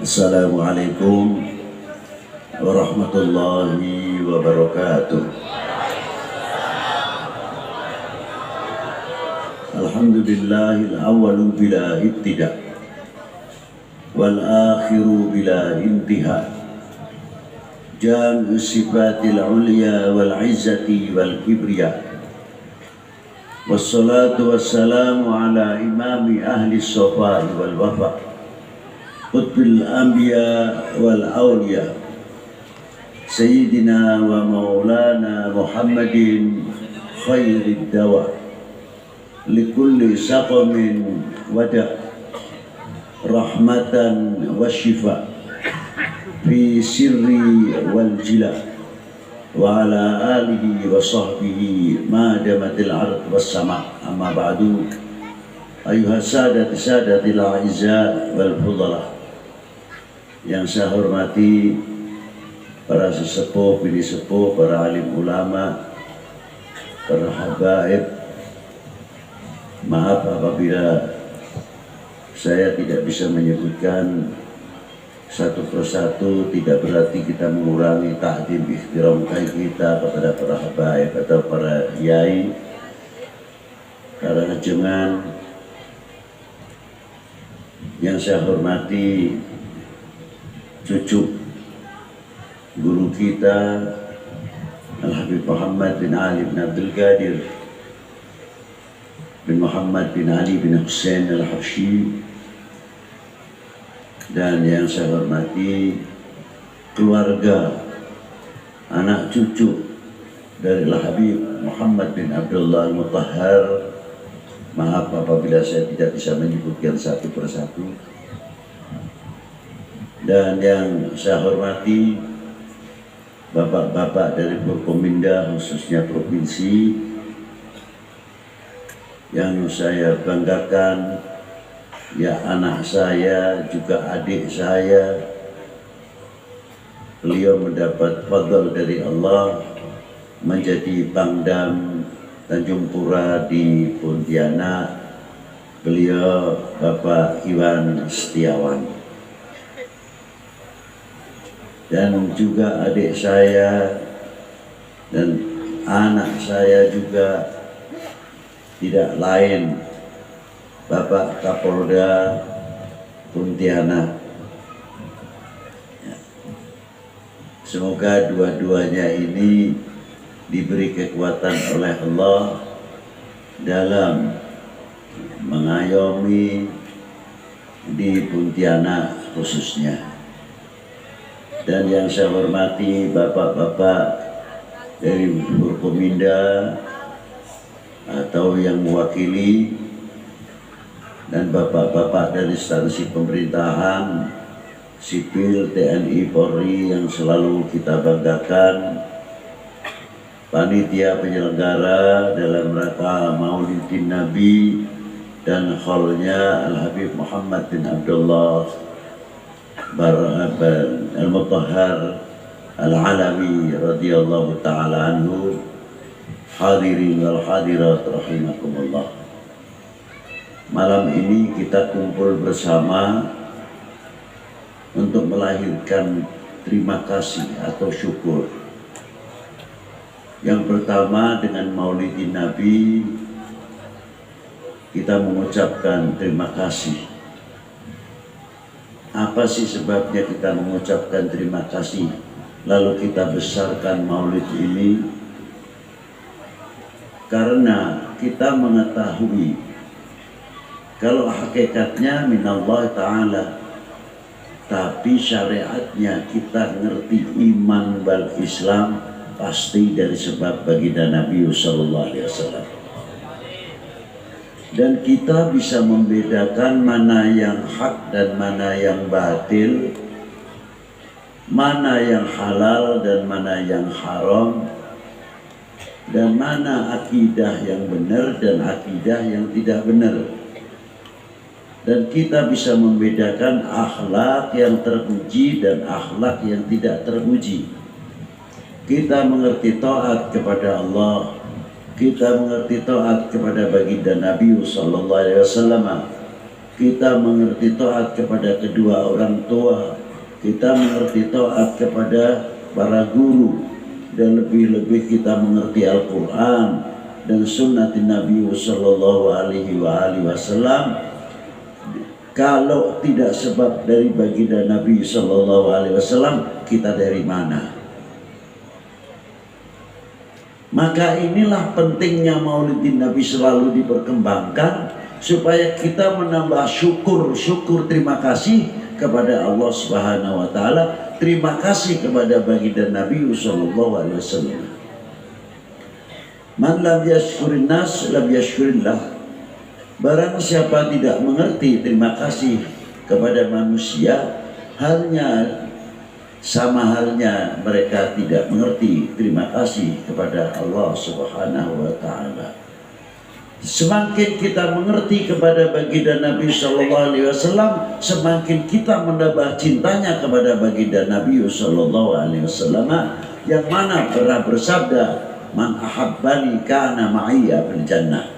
Assalamualaikum warahmatullahi wabarakatuh. Alhamdulillahil awwalu bila ibtida wal akhiru bila intiha. Jami'u sifatil ulya wal izzati wal kibriya. Wassalatu wassalamu ala imami ahli sofai wal wafa, qutbil anbiya wal awliya, sayyidina wa maulana Muhammadin khairid dawa likulli saqamin wada, rahmatan wa shifa fi sirri wal jila, wa ala alihi wa sahbihi ma damatil ard was sama. Amma ba'du, ayuhas sadatil a'izza wal fudala, yang saya hormati para sesepuh, bini sepuh, para alim ulama, para habaib. Maaf apabila saya tidak bisa menyebutkan satu persatu, tidak berarti kita mengurangi ta'zim ihtiram kita kepada para habaib atau para yai. Karena jangan, yang saya hormati cucu guru kita Al-Habib Muhammad bin Ali bin Abdul Qadir bin Muhammad bin Ali bin Hussein Al-Habsyi, dan yang saya hormati keluarga anak cucu dari Al-Habib Muhammad bin Abdullah Al-Mutahhar. Maaf apabila saya tidak bisa menyebutkan satu persatu. Dan yang saya hormati bapak-bapak dari Forkominda, khususnya provinsi, yang saya banggakan, ya anak saya juga adik saya. Beliau mendapat fadl dari Allah menjadi Pangdam Tanjung Pura di Pontianak. Beliau Bapak Iwan Setiawan. Dan juga adik saya dan anak saya juga tidak lain Bapak Kapolda Pontianak. Semoga dua-duanya ini diberi kekuatan oleh Allah dalam mengayomi di Pontianak khususnya. Dan yang saya hormati bapak-bapak dari Forkominda atau yang mewakili, dan bapak-bapak dari instansi pemerintahan, sipil, TNI, Polri yang selalu kita banggakan, panitia penyelenggara dalam rangka Maulidin Nabi dan kholnya Al-Habib Muhammad bin Abdullah Al-Mutahhar Al-Alawi radhiyallahu ta'ala anhu, hadirin wal hadirat rahimakumullah. Malam ini kita kumpul bersama untuk melahirkan terima kasih atau syukur. Yang pertama, dengan Maulidin Nabi kita mengucapkan terima kasih. Apa sih sebabnya kita mengucapkan terima kasih lalu kita besarkan maulid ini? Karena kita mengetahui kalau hakikatnya minallah ta'ala, tapi syariatnya kita ngerti iman wal Islam pasti dari sebab baginda Nabi sallallahu alaihi wasallam. Dan kita bisa membedakan mana yang hak dan mana yang batil, mana yang halal dan mana yang haram, dan mana akidah yang benar dan akidah yang tidak benar. Dan kita bisa membedakan akhlak yang terpuji dan akhlak yang tidak terpuji. Kita mengerti taat kepada Allah, kita mengerti taat kepada baginda Nabi sallallahu alaihi wasallam, kita mengerti taat kepada kedua orang tua, kita mengerti taat kepada para guru, dan lebih-lebih kita mengerti Al-Quran dan sunnah Nabi Sallallahu Alaihi Wasallam. Kalau tidak sebab dari baginda Nabi Sallallahu Alaihi Wasallam, kita dari mana? Maka inilah pentingnya Maulidin Nabi selalu diperkembangkan, supaya kita menambah syukur terima kasih kepada Allah Subhanahu wa taala, terima kasih kepada baginda Nabi sallallahu alaihi wasallam. Man lam yashkurin nas lam yashkurillah. Barang siapa tidak mengerti terima kasih kepada manusia, sama halnya mereka tidak mengerti terima kasih kepada Allah Subhanahu wa taala. Semakin kita mengerti kepada baginda Nabi Sallallahu Alaihi Wasallam, semakin kita menambah cintanya kepada baginda Nabi Sallallahu Alaihi Wasallam, yang mana pernah bersabda, man ahabbani kana ma'iyya fil jannah.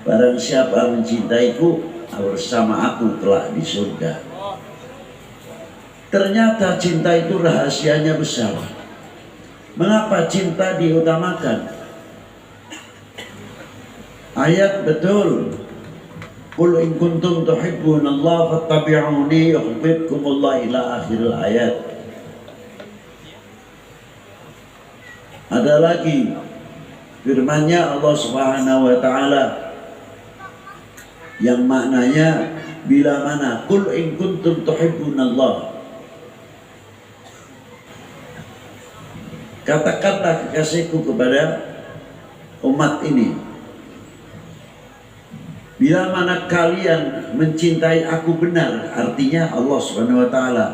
Barang siapa mencintaiku, bersama aku kelak di surga. Ternyata cinta itu rahasianya besar. Mengapa cinta diutamakan? Ayat betul. Qul in kuntum tuhibbunallaha fattabi'uni yuhibbukumullah ila akhir ayat. Ada lagi firman-Nya Allah Subhanahu wa taala yang maknanya bila mana qul in kuntum tuhibbunallah. Katakanlah kekasihku kepada umat ini, bila mana kalian mencintai aku benar, artinya Allah Subhanahu wa taala.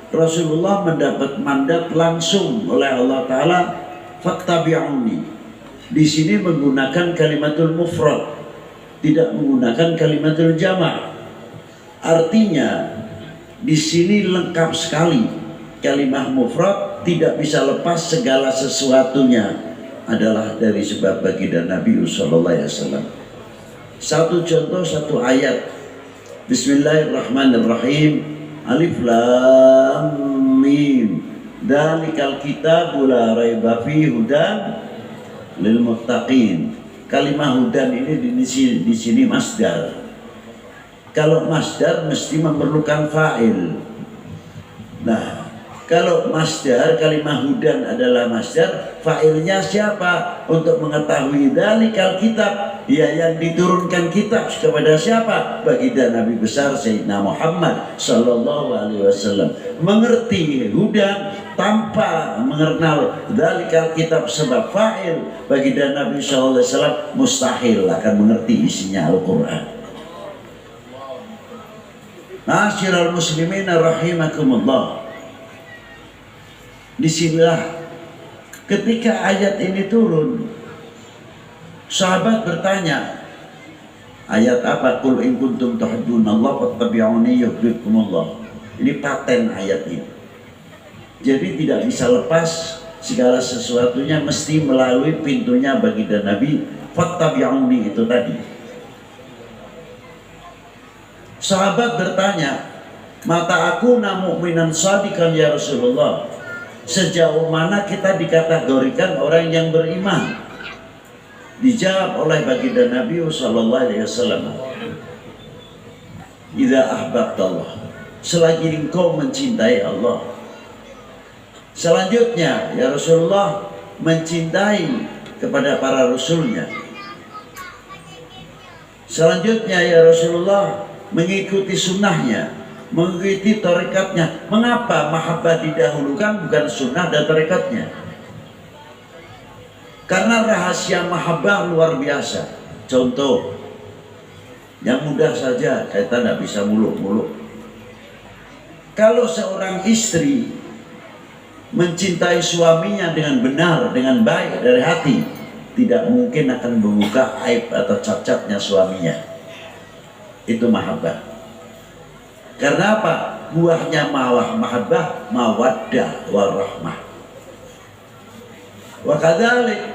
Rasulullah mendapat mandat langsung oleh Allah taala, fattabi'uni. Di sini menggunakan kalimatul mufrad, tidak menggunakan kalimatul jama'. Artinya di sini lengkap sekali. Kalimat mufrad tidak bisa lepas, segala sesuatunya adalah dari sebab baginda Nabi sallallahu alaihi wasallam. Satu contoh, satu ayat. Bismillahirrahmanirrahim. Alif lam mim. Dzalikal kitabu la raiba fihi hudan lil muttaqin. Kalimat hudan ini di sini masdar. Kalau masdar mesti memerlukan fa'il. Nah, kalau masdar, kalimat hudan adalah masdar, fa'ilnya siapa? Untuk mengetahui dzalikal kitab, ya yang diturunkan kitab kepada siapa? Baginda Nabi besar Sayyidina Muhammad sallallahu alaihi wasallam. Mengerti hudan tanpa mengenal dzalikal kitab sebab fa'il, baginda Nabi sallallahu alaihi wasallam mustahil akan mengerti isinya Al-Qur'an. Ma'asyiral muslimin rahimakumullah. Disinilah ketika ayat ini turun, sahabat bertanya, ayat apa? Qul in kuntum tuhibbunallaha fattabi'uni yuhibbukumullah. Ini paten ayat ini. Jadi tidak bisa lepas, segala sesuatunya mesti melalui pintunya baginda Nabi, fattabi'uni itu tadi. Sahabat bertanya, mata aku mu'minan shadiqan ya Rasulullah. Sejauh mana kita dikategorikan orang yang beriman? Dijawab oleh baginda Nabi sallallahu alaihi wasallam, idza ahbabtallah, selagi engkau mencintai Allah. Selanjutnya ya Rasulullah, mencintai kepada para rasulnya. Selanjutnya ya Rasulullah, mengikuti sunnahnya, mengikuti tarekatnya. Mengapa mahabbah didahulukan bukan sunnah dan tarekatnya? Karena rahasia mahabbah luar biasa. Contoh yang mudah saja, kita tidak bisa muluk-muluk. Kalau seorang istri mencintai suaminya dengan benar, dengan baik dari hati, tidak mungkin akan membuka aib atau cacatnya suaminya. Itu mahabbah. Karena apa? Buahnya mahabbah, mawaddah warahmah. Wa kadzalik,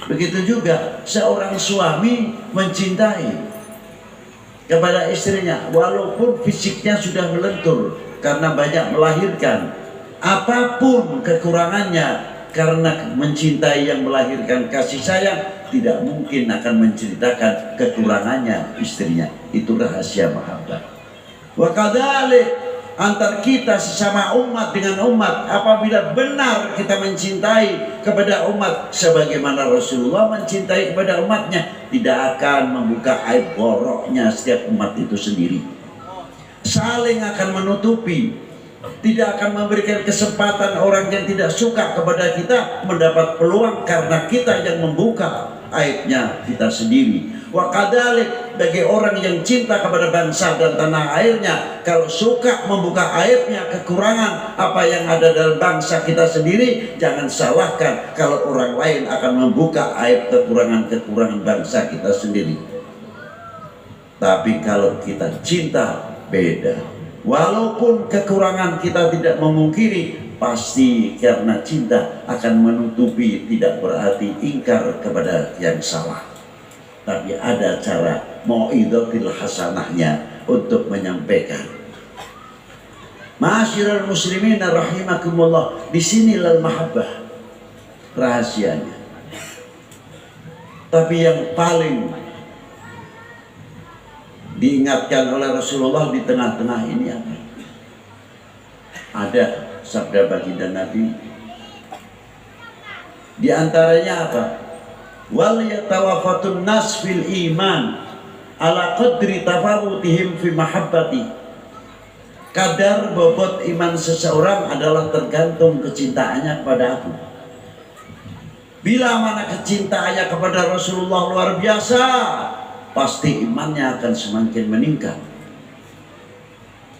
begitu juga seorang suami mencintai. kepada istrinya, walaupun fisiknya sudah melentur karena banyak melahirkan, apapun kekurangannya, karena mencintai yang melahirkan kasih sayang, tidak mungkin akan menceritakan kekurangannya istrinya. Itu rahasia mahabbah. Wa kadzalik antar kita sesama umat dengan umat, apabila benar kita mencintai kepada umat sebagaimana Rasulullah mencintai kepada umatnya, tidak akan membuka aib boroknya setiap umat itu sendiri, saling akan menutupi, tidak akan memberikan kesempatan orang yang tidak suka kepada kita mendapat peluang karena kita yang membuka aibnya kita sendiri. Wa kadzalik, bagi orang yang cinta kepada bangsa dan tanah airnya, kalau suka membuka aibnya, kekurangan apa yang ada dalam bangsa kita sendiri, jangan salahkan kalau orang lain akan membuka aib kekurangan bangsa kita sendiri. Tapi kalau kita cinta, beda. Walaupun kekurangan kita tidak memungkiri, pasti karena cinta akan menutupi, tidak berarti ingkar kepada yang salah. Tapi ada cara mau'izatil hasanahnya untuk menyampaikan. Ma'asyiral muslimin rahimakumullah, disinilah mahabbah rahasianya. Tapi yang paling diingatkan oleh Rasulullah di tengah-tengah ini apa? Ada sabda baginda Nabi, di antaranya apa? Wal yatawafatun nas fil iman ala qadri tafawutihim fi mahabbati. Kadar bobot iman seseorang adalah tergantung kecintaannya kepada aku. Bila mana kecintaannya kepada Rasulullah luar biasa, pasti imannya akan semakin meningkat.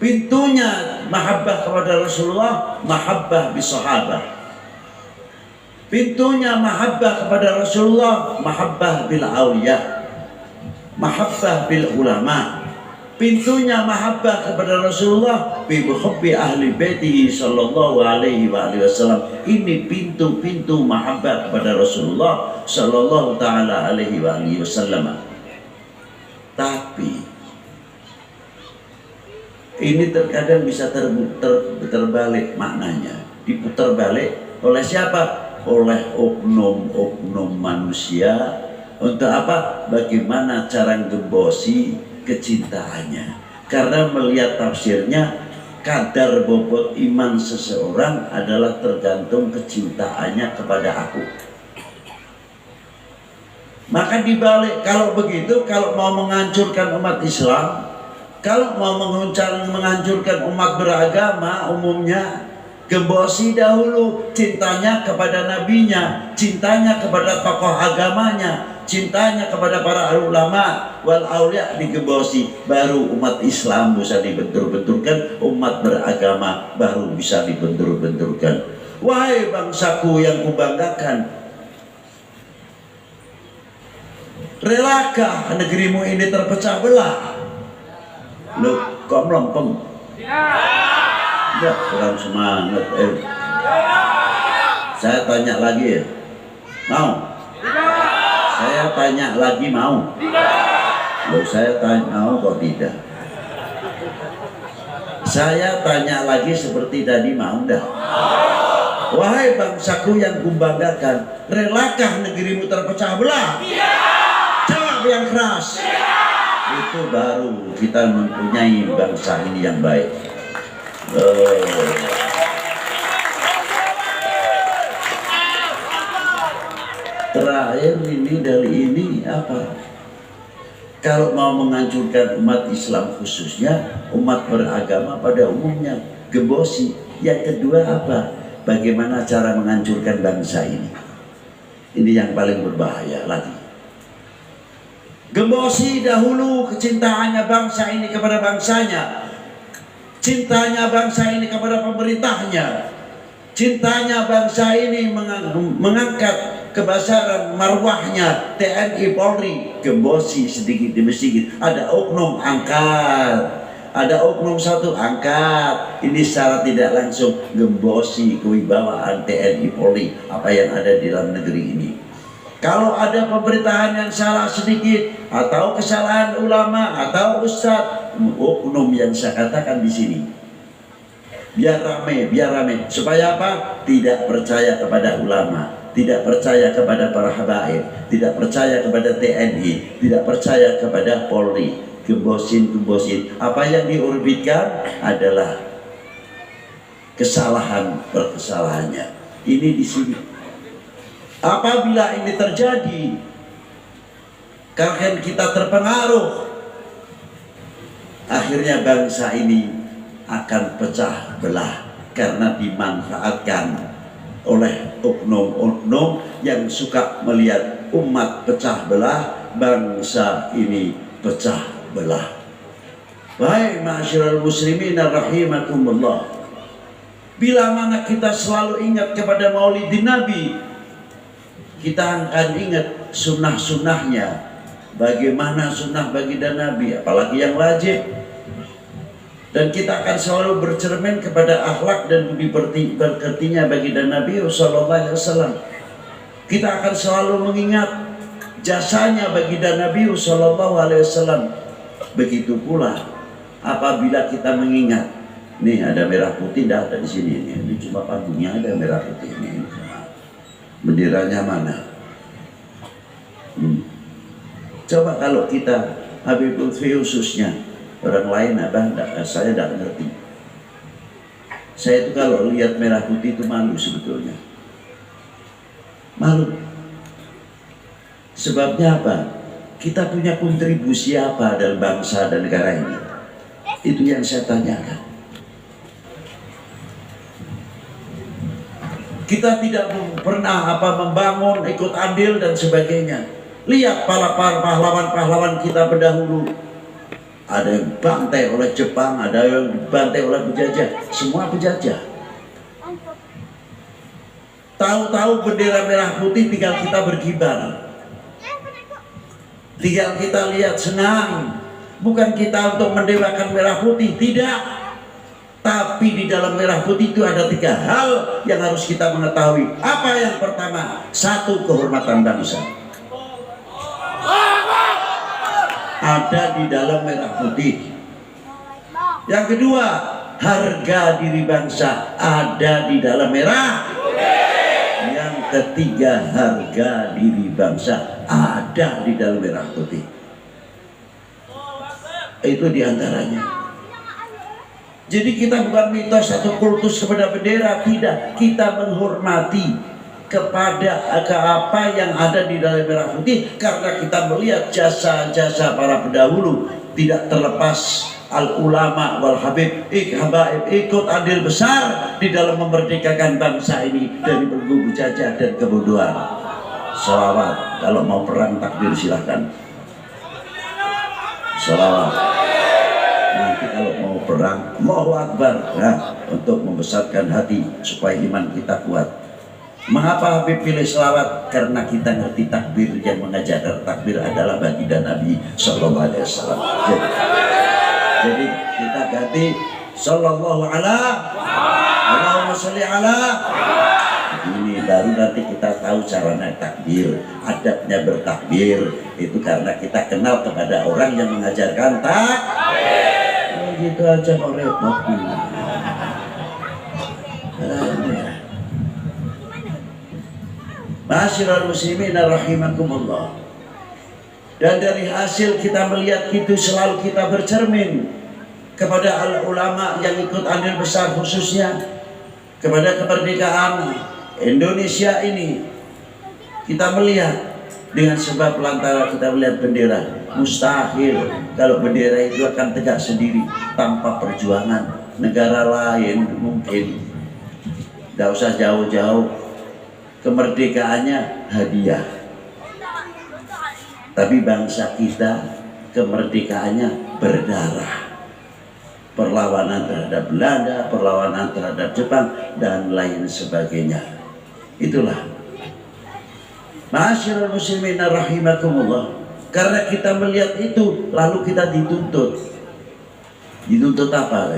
Pintunya mahabbah kepada Rasulullah, mahabbah bisahabah. Pintunya mahabbah kepada Rasulullah, mahabbah bil awliya, mahabbah bil ulama. Pintunya mahabbah kepada Rasulullah, bi hubbi ahli baitihi sallallahu alaihi wasallam. Ini pintu-pintu mahabbah kepada Rasulullah sallallahu taala alaihi wasallam. Tapi ini terkadang bisa terbalik maknanya, diputar balik oleh siapa? Oleh oknum-oknum manusia. Untuk apa? Bagaimana cara gembosi kecintaannya. Karena melihat tafsirnya, kadar bobot iman seseorang adalah tergantung kecintaannya kepada aku. Maka dibalik, kalau begitu, kalau mau menghancurkan umat Islam, kalau mau menghancurkan umat beragama umumnya, gembosi dahulu cintanya kepada nabinya, cintanya kepada tokoh agamanya, cintanya kepada para ulama wal aulia digembosi, baru umat Islam bisa dibentur-benturkan, umat beragama baru bisa dibentur-benturkan. Wahai bangsaku yang kubanggakan, relakah negerimu ini terpecah belah? Loh, kok melempem? Ya, kurang semangat. Saya tanya lagi ya, mau? Saya tanya lagi, mau? Loh, saya tanya mau kok tidak? Saya tanya lagi seperti tadi, mau enggak? Wahai bangsaku yang kubanggakan, relakah negerimu terpecah belah? Jawab yang keras. Itu baru kita mempunyai bangsa ini yang baik. Terakhir ini dari ini apa? Kalau mau menghancurkan umat Islam khususnya, umat beragama pada umumnya, gembosi. Yang kedua apa? Bagaimana cara menghancurkan bangsa ini? Ini yang paling berbahaya lagi. Gembosi dahulu kecintaannya bangsa ini kepada bangsanya, cintanya bangsa ini kepada pemerintahnya, cintanya bangsa ini mengangkat kebesaran marwahnya TNI Polri. Gembosi sedikit demi sedikit. Ada oknum angkat, ada oknum satu angkat. Ini secara tidak langsung gembosi kewibawaan TNI Polri, apa yang ada di dalam negeri ini. Kalau ada pemerintahan yang salah sedikit, atau kesalahan ulama, atau ustadz, oknum yang saya katakan di sini, biar rame, supaya apa? Tidak percaya kepada ulama, tidak percaya kepada para habaib, tidak percaya kepada TNI, tidak percaya kepada Polri, gembosin. Apa yang diorbitkan adalah kesalahannya. Ini di sini. Apabila ini terjadi, karena kita terpengaruh, akhirnya bangsa ini akan pecah belah karena dimanfaatkan oleh oknum-oknum yang suka melihat umat pecah belah, bangsa ini pecah belah. Baik, ma'asyiral muslimin rahimakumullah. Bila mana kita selalu ingat kepada maulidin Nabi, kita akan ingat sunnah-sunnahnya. Bagaimana sunnah baginda Nabi, apalagi yang wajib. Dan kita akan selalu bercermin kepada akhlak dan budi pekertinya baginda Nabi sallallahu alaihi wasallam. Kita akan selalu mengingat jasanya baginda Nabi sallallahu alaihi wasallam. Begitu pula apabila kita mengingat, nih ada merah putih, tidak ada di sini. Ini cuma panggungnya ada merah putih ini. Benderanya mana? Coba kalau kita Habib Lutfi khususnya, orang lain saya tidak ngerti. Saya itu kalau lihat merah putih itu malu sebetulnya. Malu. Sebabnya apa? Kita punya kontribusi apa dalam bangsa dan negara ini? Itu yang saya tanyakan. Kita tidak pernah membangun, ikut andil dan sebagainya. Lihat para pahlawan-pahlawan kita pendahulu. Ada yang dibantai oleh Jepang, ada yang dibantai oleh penjajah. Semua penjajah. Tahu-tahu bendera merah putih tinggal kita berkibar. Tinggal kita lihat senang. Bukan kita untuk mendewakan merah putih, tidak. Tapi di dalam merah putih itu ada 3 hal yang harus kita mengetahui. Apa yang pertama? 1, kehormatan bangsa. Ada di dalam merah putih. Yang kedua, harga diri bangsa ada di dalam merah putih. Yang ketiga, harga diri bangsa ada di dalam merah putih. Itu diantaranya. Jadi kita bukan mitos atau kultus kepada bendera, tidak. Kita menghormati kepada apa yang ada di dalam merah putih, karena kita melihat jasa-jasa para pendahulu. Tidak terlepas al-ulama wal habib ikut andil besar di dalam memerdekakan bangsa ini dari belenggu jajah dan kebodohan. Sholawat, kalau mau perang takbir silahkan. Sholawat. Nanti kalau mau perang, Allahu Akbar, nah, untuk membesarkan hati supaya iman kita kuat. Mengapa Habib pilih selawat? Karena kita ngerti takbir, yang mengajarkan takbir adalah baginda Nabi sallallahu alaihi wasallam. Jadi kita ganti sallallahu Allahumma sholli ala. Ini baru nanti kita tahu cara naik takbir, adabnya bertakbir. Itu karena kita kenal kepada orang yang mengajarkan takbir. Gitu aja kok repot. Ma'asyiral muslimin rahimakumullah. Dan dari hasil kita melihat itu, selalu kita bercermin kepada ulama yang ikut andil besar, khususnya kepada kemerdekaan Indonesia ini. Kita melihat dengan sebab lantaran kita melihat bendera, mustahil kalau bendera itu akan tegak sendiri tanpa perjuangan. Negara lain mungkin tidak usah jauh-jauh, kemerdekaannya hadiah. Tapi bangsa kita kemerdekaannya berdarah. Perlawanan terhadap Belanda, perlawanan terhadap Jepang, dan lain sebagainya. Itulah. Ma'asyiral muslimin rahimakumullah. Karena kita melihat itu, lalu kita dituntut. Dituntut apa?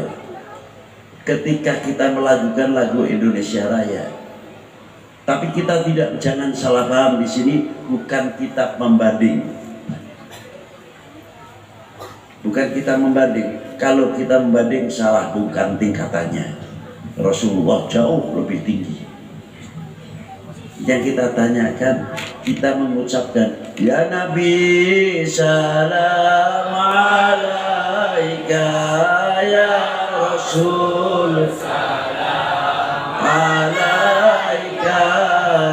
Ketika kita melakukan lagu Indonesia Raya, Tapi kita tidak, jangan salah paham, di sini bukan kitab membanding. Bukan kita membanding. Kalau kita membanding salah, bukan tingkatannya. Rasulullah jauh lebih tinggi. Yang kita tanyakan, kita mengucapkan, ya Nabi salam alaika, ya Rasul salam alaika,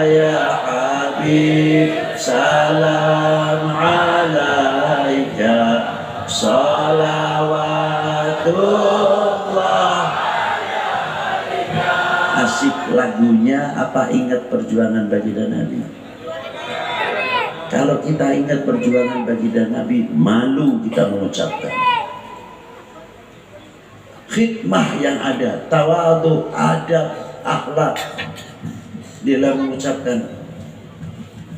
ya Habib salam alaika, salawatullah. Asik lagunya apa ingat perjuangan baginda Nabi? Kalau kita ingat perjuangan baginda Nabi, malu kita mengucapkan. Khidmah yang ada, tawadhu, adab, akhlak dalam mengucapkan.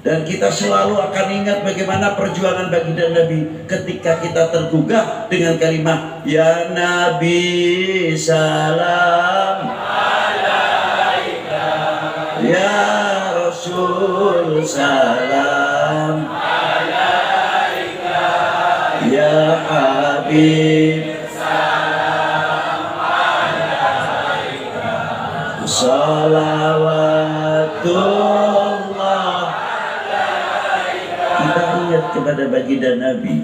Dan kita selalu akan ingat bagaimana perjuangan baginda Nabi ketika kita tergugah dengan kalimat ya Nabi salam alaika, ya Rasul salam alaika, ya Habib salam alaika, salawatullah. Kita ingat kepada baginda Nabi,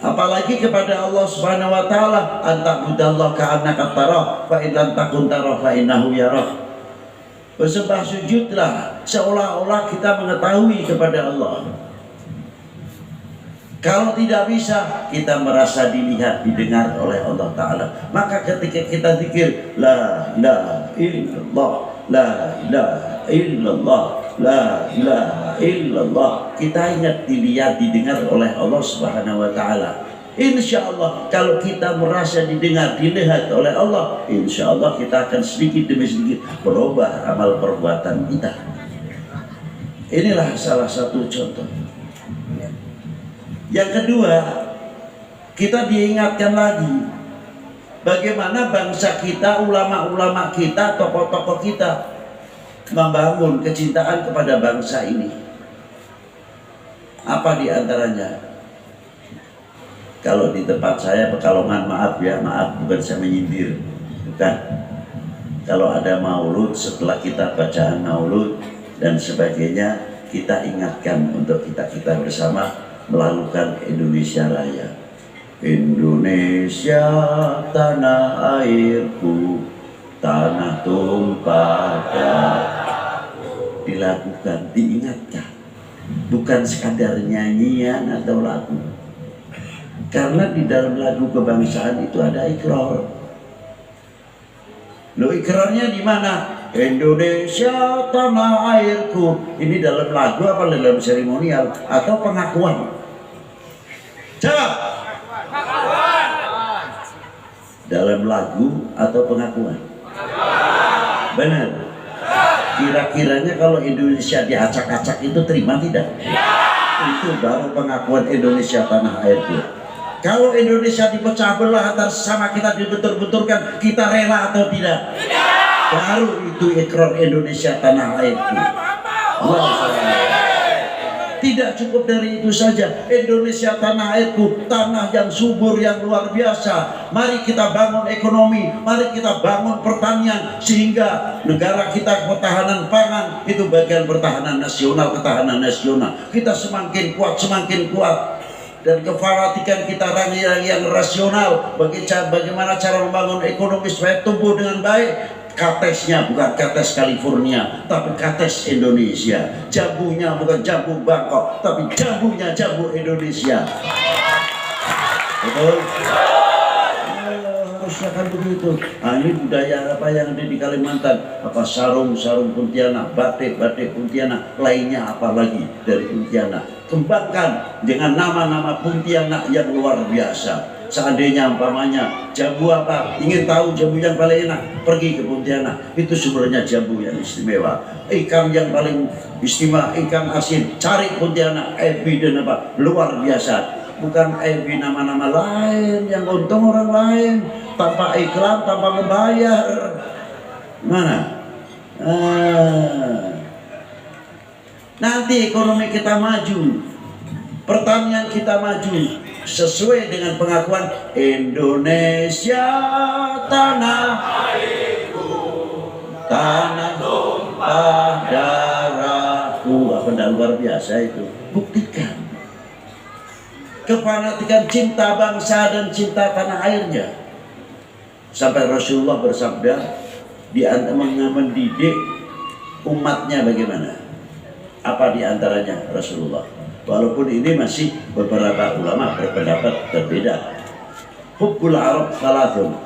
apalagi kepada Allah Subhanahu wa taala, anta'budallah ka'annaka tarah fa in lam takun tarah fa innahu yarah. Bersembah sujudlah seolah-olah kita mengetahui kepada Allah. Kalau tidak bisa, kita merasa dilihat, didengar oleh Allah Ta'ala. Maka ketika kita zikir la ilaha illallah, la ilaha illallah, la ilaha illallah, kita ingat dilihat, didengar oleh Allah Subhanahu wa Ta'ala. Insya Allah kalau kita merasa didengar, dilihat oleh Allah, insya Allah kita akan sedikit demi sedikit berubah amal perbuatan kita. Inilah salah satu contoh. Yang kedua, kita diingatkan lagi bagaimana bangsa kita, ulama-ulama kita, tokoh-tokoh kita membangun kecintaan kepada bangsa ini. Apa di antaranya? Kalau di tempat saya Pekalongan, maaf ya, maaf, bukan saya menyindir, bukan. Kalau ada maulud, setelah kita bacaan maulud dan sebagainya, kita ingatkan untuk kita bersama melakukan Indonesia Raya. Indonesia tanah airku, tanah tumpah darahku. Dilakukan, diingatkan, bukan sekadar nyanyian atau lagu. Karena di dalam lagu kebangsaan itu ada ikrar. Lo ikrarnya di mana? Indonesia tanah airku. Ini dalam lagu apa dalam seremonial atau pengakuan? Jawab. Pengakuan. Dalam lagu atau pengakuan? Benar. Kira-kiranya kalau Indonesia diacak-acak itu terima tidak? Itu baru pengakuan Indonesia tanah airku. Kalau Indonesia dipecah belah antara sesama kita, dibentur-benturkan, kita rela atau tidak? Baru itu ikrar Indonesia tanah airku. Tidak cukup dari itu saja. Indonesia tanah airku, tanah yang subur, yang luar biasa. Mari kita bangun ekonomi, mari kita bangun pertanian, sehingga negara kita ketahanan pangan itu bagian pertahanan nasional, ketahanan nasional. Kita semakin kuat, semakin kuat. Dan kefanatikan kita rangi-rangi yang rasional, bagaimana cara membangun ekonomi supaya tumbuh dengan baik. Katesnya bukan kates California, tapi kates Indonesia. Jambunya bukan jambu Bangkok, tapi jambunya jambu Indonesia. Betul? Harusnya kan begitu. Nah, ini budaya apa yang ada di Kalimantan? Apa sarung-sarung Pontianak, batik-batik Pontianak, lainnya apa lagi dari Pontianak. Kembangkan dengan nama-nama Pontianak yang luar biasa. Seandainya umpamanya jambu apa, ingin tahu jambu yang paling enak, pergi ke Pontianak. Itu sebenarnya jambu yang istimewa. Ikan yang paling istimewa, ikan asin, cari Pontianak, ebi dan apa, luar biasa. Bukan ebi nama-nama lain yang untung orang lain, tanpa iklan, tanpa membayar. Mana? Nanti ekonomi kita maju, pertanian kita maju, sesuai dengan pengakuan Indonesia tanah airku, tanah tumpah darahku. Apa tidak luar biasa itu? Buktikan kefanatikan cinta bangsa dan cinta tanah airnya. Sampai Rasulullah bersabda, mendidik umatnya bagaimana? Apa diantaranya Rasulullah? Walaupun ini masih beberapa ulama berpendapat berbeda. Hubbul Arab thalathun.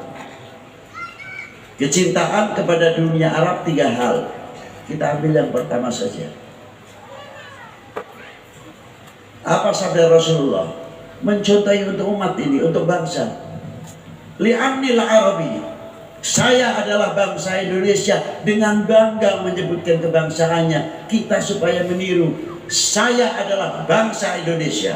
Kecintaan kepada dunia Arab 3 hal. Kita ambil yang pertama saja. Apa sabda Rasulullah? Mencontohi untuk umat ini, untuk bangsa. Li'annil Arabi, saya adalah bangsa Indonesia, dengan bangga menyebutkan kebangsaannya. Kita supaya meniru, saya adalah bangsa Indonesia.